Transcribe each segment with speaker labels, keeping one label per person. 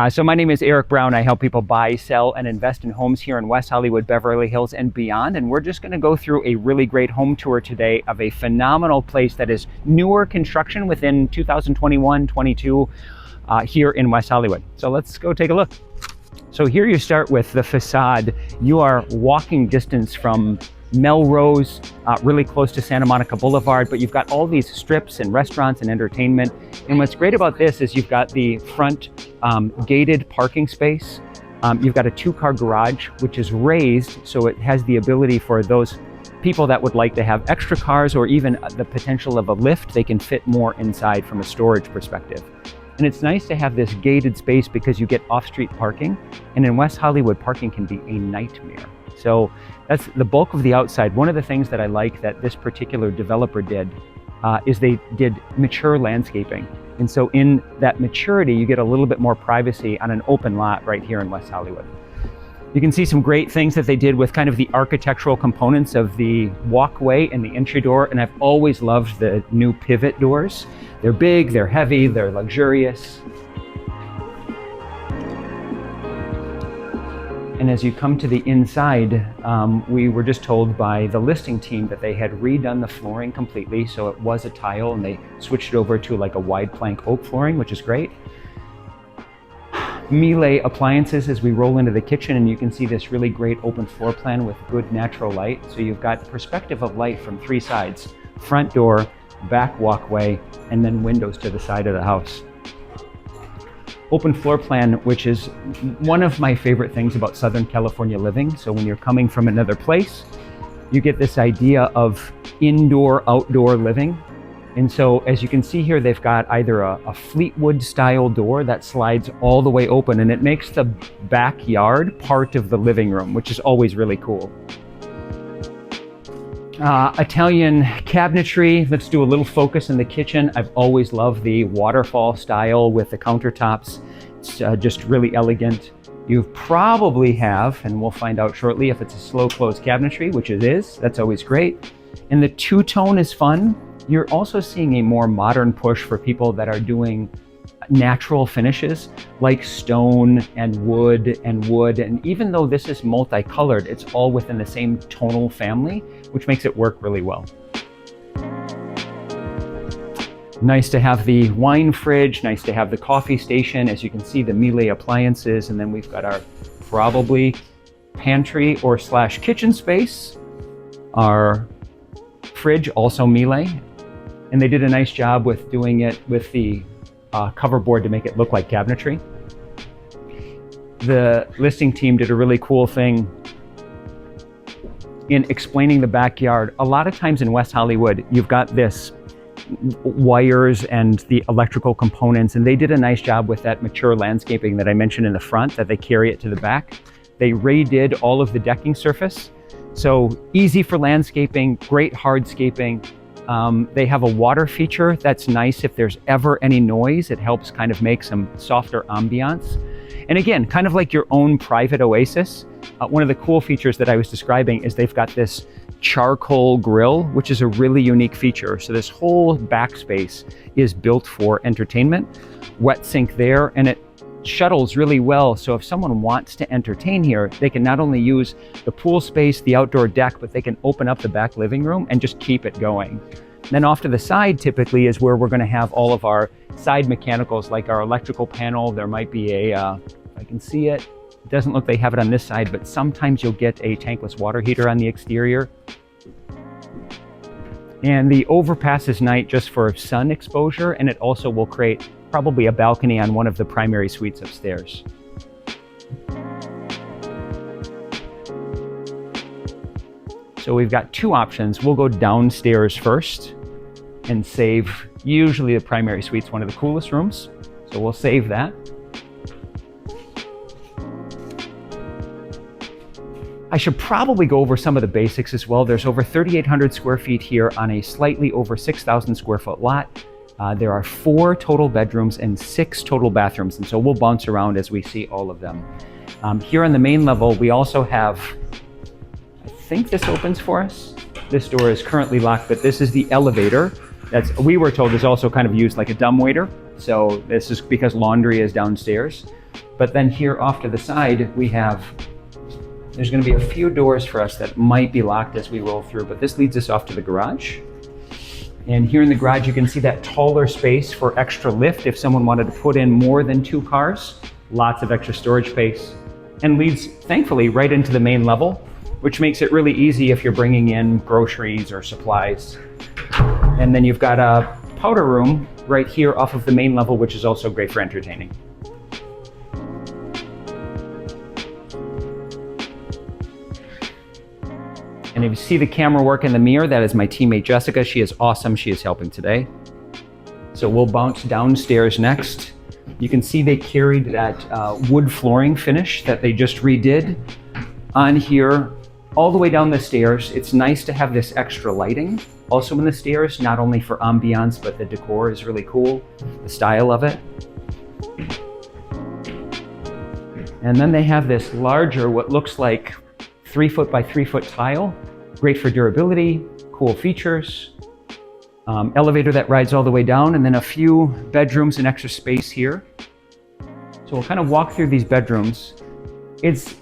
Speaker 1: So my name is Eric Brown. I help people buy, sell, and invest in homes here in West Hollywood, Beverly Hills, and beyond. And we're just going to go through a really great home tour today of a phenomenal place that is newer construction within 2021-22 here in West Hollywood. So let's go take a look. So here you start with the facade. You are walking distance from Melrose, really close to Santa Monica Boulevard, but you've got all these strips and restaurants and entertainment. And what's great about this is you've got the front gated parking space. You've got a 2-car garage, which is raised, so it has the ability for those people that would like to have extra cars or even the potential of a lift. They can fit more inside from a storage perspective. And it's nice to have this gated space because you get off-street parking. And in West Hollywood, parking can be a nightmare. So that's the bulk of the outside. One of the things that I like that this particular developer did is they did mature landscaping. And so in that maturity, you get a little bit more privacy on an open lot right here in West Hollywood. You can see some great things that they did with kind of the architectural components of the walkway and the entry door. And I've always loved the new pivot doors. They're big, they're heavy, they're luxurious. And as you come to the inside, we were just told by the listing team that they had redone the flooring completely. So it was a tile and they switched it over to like a wide plank oak flooring, which is great. Miele appliances as we roll into the kitchen, and you can see this really great open floor plan with good natural light. So you've got perspective of light from 3 sides: front door, back walkway, and then windows to the side of the house. Open floor plan, which is one of my favorite things about Southern California living. So when you're coming from another place, you get this idea of indoor, outdoor living. And so as you can see here, they've got either a Fleetwood style door that slides all the way open, and it makes the backyard part of the living room, which is always really cool. Italian cabinetry. Let's do a little focus in the kitchen. I've always loved the waterfall style with the countertops. It's just really elegant. You probably have, and we'll find out shortly if it's a slow close cabinetry, which it is. That's always great. And the two-tone is fun. You're also seeing a more modern push for people that are doing natural finishes like stone and wood. And even though this is multicolored, it's all within the same tonal family, which makes it work really well. Nice to have the wine fridge, nice to have the coffee station. As you can see, the Miele appliances, and then we've got our probably pantry or slash kitchen space. Our fridge, also Miele. And they did a nice job with doing it with the cover board to make it look like cabinetry. The listing team did a really cool thing in explaining the backyard. A lot of times in West Hollywood, you've got this wires and the electrical components, and they did a nice job with that mature landscaping that I mentioned in the front, that they carry it to the back. They redid all of the decking surface. So easy for landscaping, great hardscaping. They have a water feature that's nice if there's ever any noise. It helps kind of make some softer ambiance. And again, kind of like your own private oasis. One of the cool features that I was describing is they've got this charcoal grill, which is a really unique feature. So this whole backspace is built for entertainment. Wet sink there, and it shuttles really well. So if someone wants to entertain here, they can not only use the pool space, the outdoor deck, but they can open up the back living room and just keep it going. Then off to the side typically is where we're going to have all of our side mechanicals, like our electrical panel. There might be a, if I can see it, it doesn't look like they have it on this side, but sometimes you'll get a tankless water heater on the exterior. And the overpass is nice just for sun exposure, and it also will create probably a balcony on one of the primary suites upstairs. So we've got 2 options. We'll go downstairs first and save, usually the primary suite's one of the coolest rooms, so we'll save that. I should probably go over some of the basics as well. There's over 3,800 square feet here on a slightly over 6,000 square foot lot. There are 4 total bedrooms and 6 total bathrooms, and so we'll bounce around as we see all of them. Here on the main level, we also have, I think this opens for us. This door is currently locked, but this is the elevator. We were told is also kind of used like a dumbwaiter. So this is because laundry is downstairs. But then here off to the side, there's gonna be a few doors for us that might be locked as we roll through, but this leads us off to the garage. And here in the garage, you can see that taller space for extra lift if someone wanted to put in more than 2 cars. Lots of extra storage space, and leads, thankfully, right into the main level, which makes it really easy if you're bringing in groceries or supplies. And then you've got a powder room right here off of the main level, which is also great for entertaining. And if you see the camera work in the mirror, that is my teammate Jessica. She is awesome. She is helping today. So we'll bounce downstairs next. You can see they carried that wood flooring finish that they just redid on here all the way down the stairs. It's nice to have this extra lighting also in the stairs, not only for ambiance, but the decor is really cool, the style of it. And then they have this larger, what looks like 3 foot by 3 foot tile. Great for durability, cool features. Elevator that rides all the way down, and then a few bedrooms and extra space here. So we'll kind of walk through these bedrooms. It's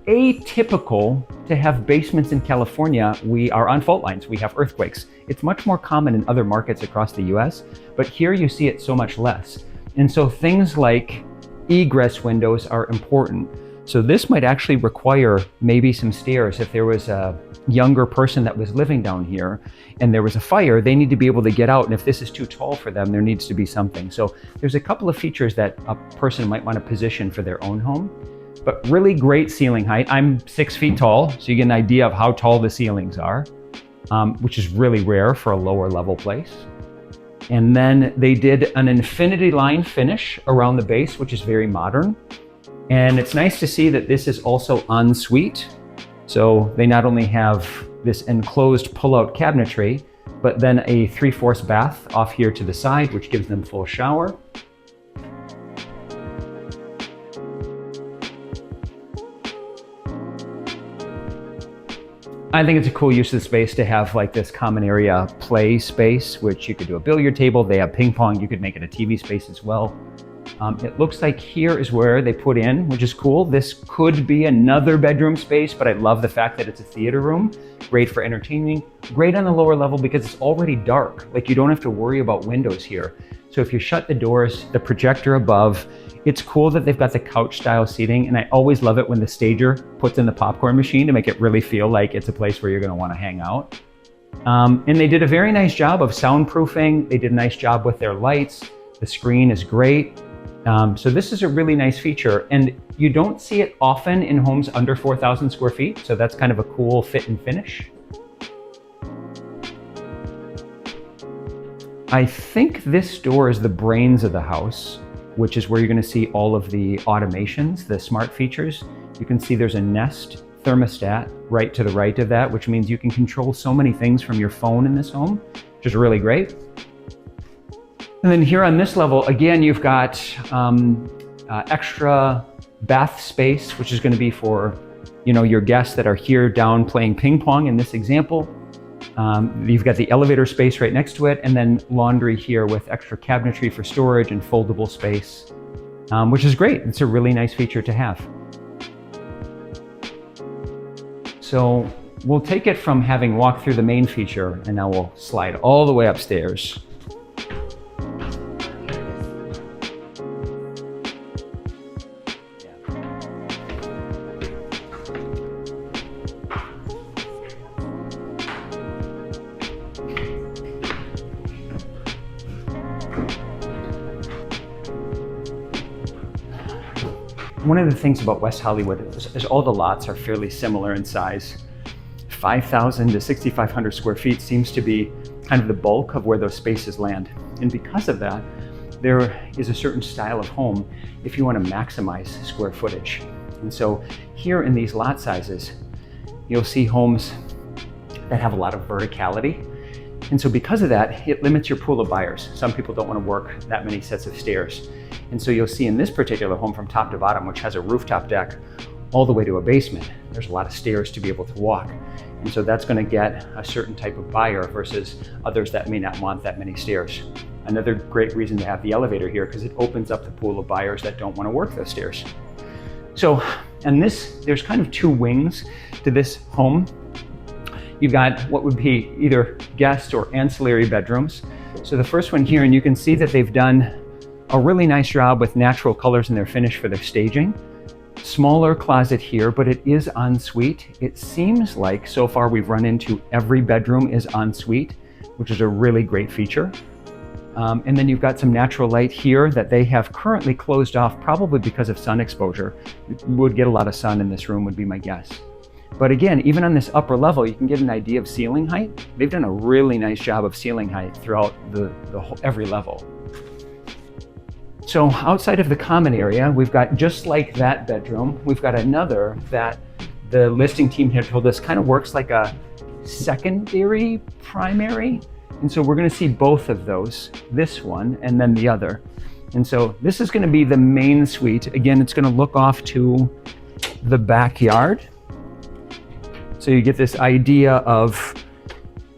Speaker 1: atypical to have basements in California. We are on fault lines, we have earthquakes. It's much more common in other markets across the US, but here you see it so much less. And so things like egress windows are important. So this might actually require maybe some stairs. If there was a younger person that was living down here and there was a fire, they need to be able to get out. And if this is too tall for them, there needs to be something. So there's a couple of features that a person might want to position for their own home, but really great ceiling height. I'm 6 feet tall, so you get an idea of how tall the ceilings are, which is really rare for a lower level place. And then they did an infinity line finish around the base, which is very modern. And it's nice to see that this is also en suite. So they not only have this enclosed pull-out cabinetry, but then a 3/4 bath off here to the side, which gives them full shower. I think it's a cool use of the space to have like this common area play space, which you could do a billiard table. They have ping pong. You could make it a TV space as well. It looks like here is where they put in, which is cool. This could be another bedroom space, but I love the fact that it's a theater room. Great for entertaining. Great on the lower level because it's already dark. Like you don't have to worry about windows here. So if you shut the doors, the projector above, it's cool that they've got the couch style seating. And I always love it when the stager puts in the popcorn machine to make it really feel like it's a place where you're gonna wanna hang out. And they did a very nice job of soundproofing. They did a nice job with their lights. The screen is great. So this is a really nice feature, and you don't see it often in homes under 4,000 square feet. So that's kind of a cool fit and finish. I think this door is the brains of the house, which is where you're going to see all of the automations, the smart features. You can see there's a Nest thermostat right to the right of that, which means you can control so many things from your phone in this home, which is really great. And then here on this level, again, you've got extra bath space, which is going to be for, your guests that are here down playing ping pong in this example. You've got the elevator space right next to it, and then laundry here with extra cabinetry for storage and foldable space, which is great. It's a really nice feature to have. So we'll take it from having walked through the main feature, and now we'll slide all the way upstairs. One of the things about West Hollywood is all the lots are fairly similar in size. 5,000 to 6,500 square feet seems to be kind of the bulk of where those spaces land. And because of that, there is a certain style of home if you want to maximize square footage. And so here in these lot sizes, you'll see homes that have a lot of verticality. And so because of that, it limits your pool of buyers. Some people don't want to work that many sets of stairs. And so you'll see in this particular home from top to bottom, which has a rooftop deck all the way to a basement, there's a lot of stairs to be able to walk. And so that's going to get a certain type of buyer versus others that may not want that many stairs. Another great reason to have the elevator here, because it opens up the pool of buyers that don't want to work those stairs. So, and there's kind of two wings to this home. You've got what would be either guest or ancillary bedrooms. So the first one here, and you can see that they've done a really nice job with natural colors in their finish for their staging. Smaller closet here, but it is ensuite. It seems like so far we've run into every bedroom is ensuite, which is a really great feature. And then you've got some natural light here that they have currently closed off, probably because of sun exposure. It would get a lot of sun in this room, would be my guess. But again, even on this upper level, you can get an idea of ceiling height. They've done a really nice job of ceiling height throughout every level. So outside of the common area, we've got, just like that bedroom, we've got another that the listing team had told us kind of works like a secondary primary. And so we're going to see both of those, this one and then the other. And so this is going to be the main suite. Again, it's going to look off to the backyard. So you get this idea of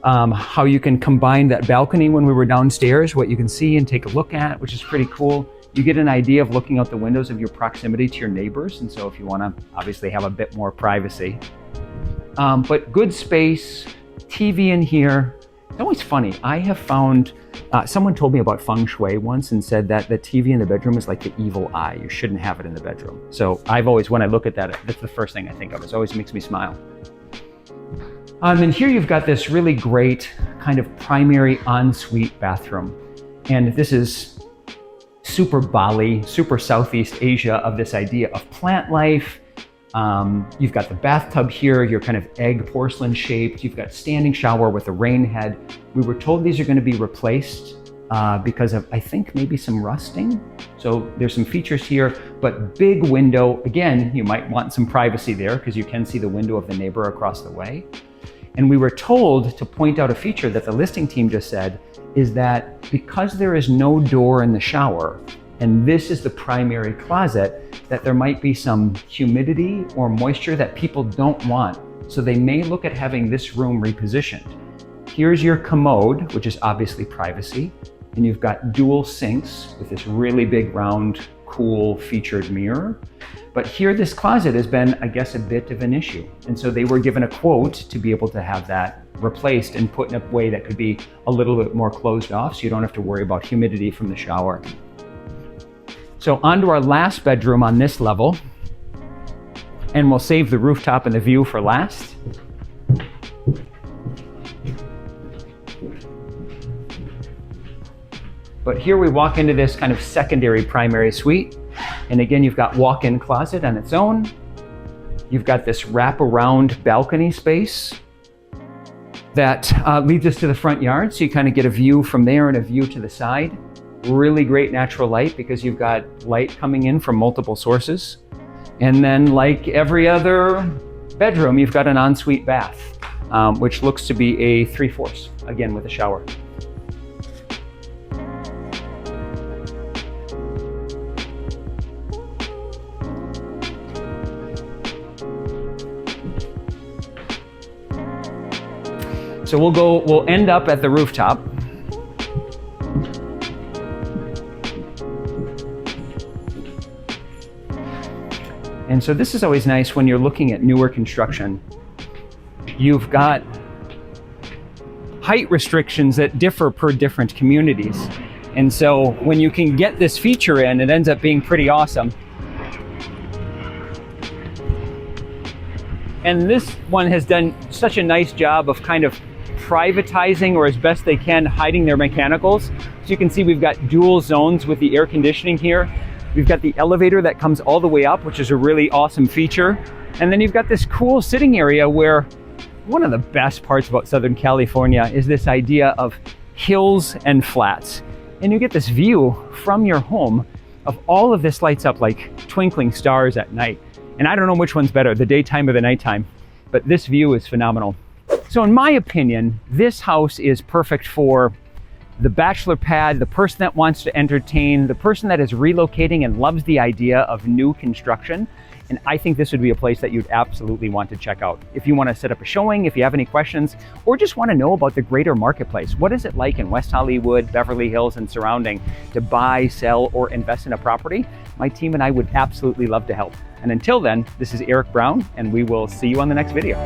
Speaker 1: how you can combine that balcony when we were downstairs, what you can see and take a look at, which is pretty cool. You get an idea of looking out the windows of your proximity to your neighbors. And so if you want to obviously have a bit more privacy, but good space, TV in here. It's always funny. I have found, someone told me about feng shui once and said that the TV in the bedroom is like the evil eye. You shouldn't have it in the bedroom. So I've always, when I look at that, that's the first thing I think of. It always makes me smile. And here you've got this really great kind of primary ensuite bathroom. And this is super Bali, super Southeast Asia of this idea of plant life. You've got the bathtub here, you're kind of egg porcelain shaped. You've got standing shower with a rain head. We were told these are going to be replaced because of, I think, maybe some rusting. So there's some features here, but big window. Again, you might want some privacy there because you can see the window of the neighbor across the way. And we were told to point out a feature that the listing team just said is that because there is no door in the shower, and this is the primary closet, that there might be some humidity or moisture that people don't want. So they may look at having this room repositioned. Here's your commode, which is obviously privacy. And you've got dual sinks with this really big, round, cool featured mirror. But here, this closet has been, I guess, a bit of an issue. And so they were given a quote to be able to have that replaced and put in a way that could be a little bit more closed off, so you don't have to worry about humidity from the shower. So on to our last bedroom on this level, and we'll save the rooftop and the view for last. But here we walk into this kind of secondary primary suite. And again, you've got walk-in closet on its own. You've got this wrap-around balcony space that leads us to the front yard. So you kind of get a view from there and a view to the side. Really great natural light because you've got light coming in from multiple sources. And then, like every other bedroom, you've got an ensuite bath, which looks to be a 3/4, again with a shower. So we'll end up at the rooftop. And so this is always nice when you're looking at newer construction. You've got height restrictions that differ per different communities. And so when you can get this feature in, it ends up being pretty awesome. And this one has done such a nice job of kind of privatizing, or as best they can, hiding their mechanicals. So you can see we've got dual zones with the air conditioning here. We've got the elevator that comes all the way up, which is a really awesome feature. And then you've got this cool sitting area where one of the best parts about Southern California is this idea of hills and flats. And you get this view from your home of all of this lights up like twinkling stars at night. And I don't know which one's better, the daytime or the nighttime, but this view is phenomenal. So in my opinion, this house is perfect for the bachelor pad, the person that wants to entertain, the person that is relocating and loves the idea of new construction. And I think this would be a place that you'd absolutely want to check out. If you want to set up a showing, if you have any questions, or just want to know about the greater marketplace, what is it like in West Hollywood, Beverly Hills, and surrounding to buy, sell, or invest in a property? My team and I would absolutely love to help. And until then, this is Eric Brown, and we will see you on the next video.